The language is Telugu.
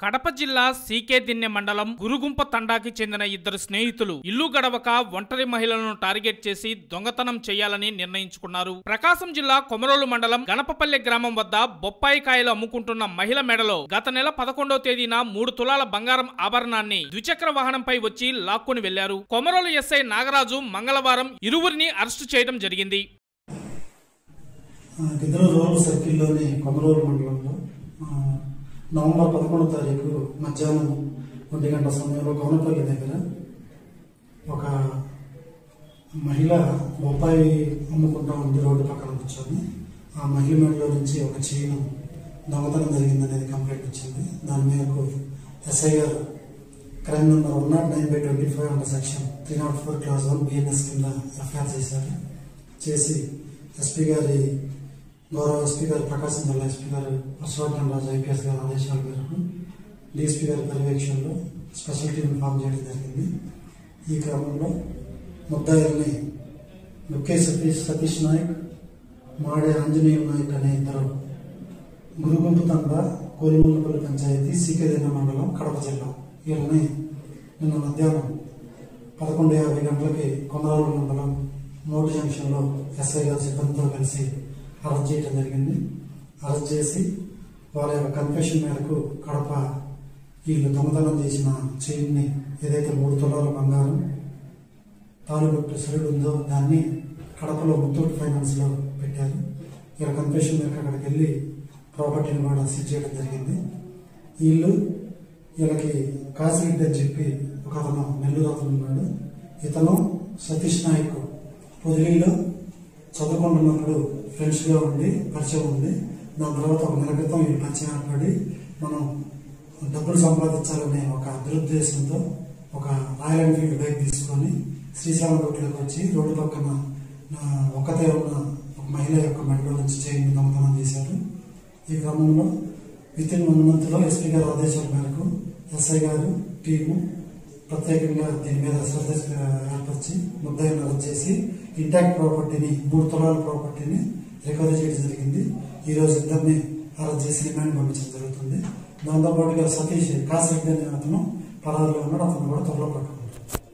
కడప జిల్లా సీకే దిన్నె మండలం గురుగుంప తండాకి చెందిన ఇద్దరు స్నేహితులు ఇల్లు గడవక ఒంటరి మహిళలను టార్గెట్ చేసి దొంగతనం చేయాలని నిర్ణయించుకున్నారు. ప్రకాశం జిల్లా కొమరోలు మండలం గణపపల్లె గ్రామం వద్ద బొప్పాయి కాయలు అమ్ముకుంటున్న మహిళ మెడలో గత నెల 11వ తేదీన 3 తులాల బంగారం ఆభరణాన్ని ద్విచక్ర వాహనంపై వచ్చి లాక్కొని వెళ్లారు. కొమరోలు ఎస్ఐ నాగరాజు మంగళవారం ఇరువురిని అరెస్టు చేయడం జరిగింది. నవంబర్ 11వ తారీఖు మధ్యాహ్నం 1 గంట సమయంలో గౌనపల్లి దగ్గర ఒక మహిళ బొప్పాయి అమ్ముకుంటా ఉంది. రోడ్డు పక్కన కూర్చొని ఆ మహిళ మెడలో నుంచి ఒక చైన్ దొంగతనం జరిగిందనేది కంప్లైంట్ వచ్చింది. దాని మేరకు ఎస్ఐ గారు crime number 109/25 under section 304 class 1 BNS కింద ఎఫ్ఐఆర్ చేసి గౌరవ ఎస్పీ గారు ప్రకాశం జిల్లా ఎస్పీ గారు వర్షవర్ధన్ రాజు IPS గారి ఆదేశాల మేరకు DSP గారి పర్యవేక్షణలో స్పెషల్ టీం ఫామ్ చేయడం జరిగింది. ఈ క్రమంలో ముద్దాయిల్ని లుక్కే సతీష్ నాయక్, మాడే ఆంజనేయ నాయక్ అనే ఇద్దరు గురుగుంపు తండా కోలిముల్లపల్లి పంచాయతీ సీకే దిన్నె మండలం కడప జిల్లా వీళ్ళని నిన్న మధ్యాహ్నం 11:50 గంటలకి కొమరోలు మండలం మోటు జంక్షన్లో ఎస్ఐ గారి సిబ్బందితో కలిసి అరెస్ట్ చేయడం జరిగింది. అరెస్ట్ చేసి వాళ్ళ యొక్క కన్ఫెషన్ మేరకు కడప వీళ్ళు దొంగతనం చేసిన చైన్ని ఏదైతే 3 తులాల బంగారం తాలుబొట్టు సరుడు ఉందో దాన్ని కడపలో ముత్తూట్ ఫైనాన్స్లో పెట్టారు. వీళ్ళ కన్ఫెషన్ మేరకు అక్కడికి వెళ్ళి ప్రాపర్టీని కూడా సీజ్ చేయడం జరిగింది. వీళ్ళకి కాసిరెడ్డి అని చెప్పి ఒక అతను నెల్లూరు అతను ఉన్నాడు. ఇతను సతీష్ నాయక్ పొదిలీలో చదువుకుంటున్నప్పుడు ఫ్రెండ్స్గా ఉండి పరిచయం ఉంది. దాని తర్వాత ఒక నెల క్రితం వీళ్ళు పరిచయం ఏర్పడి మనం డబ్బులు సంపాదించాలనే ఒక దురుద్దేశంతో ఒక రాయల్ ఎన్ఫీల్డ్ బైక్ తీసుకొని శ్రీశైలం రోడ్లోకి వచ్చి రోడ్డు పక్కన ఒక్కతే ఉన్న ఒక మహిళ యొక్క మెడలో నుంచి చైన్ దొంగతనం చేశారు. ఈ క్రమంలో వితిన్ 1 మంత్లో ఎస్పీ గారి ఆదేశాల మేరకు ఎస్ఐ గారు టీము ప్రత్యేకంగా దీని మీద శ్రద్ధ ఏర్పరిచి ముద్దాయిని అరెస్ట్ చేసి ఇంటాక్ట్ ప్రాపర్టీని 3 తులాల ప్రాపర్టీని రికవరీ చేయడం జరిగింది. ఈరోజు ఇద్దరిని అరెస్ట్ చేసి రిమాండ్ పంపించడం జరుగుతుంది. దాంతోపాటుగా సతీష్ కాసిరెడ్డి అనే అతను పరారులో ఉన్నాడు. అతను కూడా త్వరలో పట్టుకుంటారు.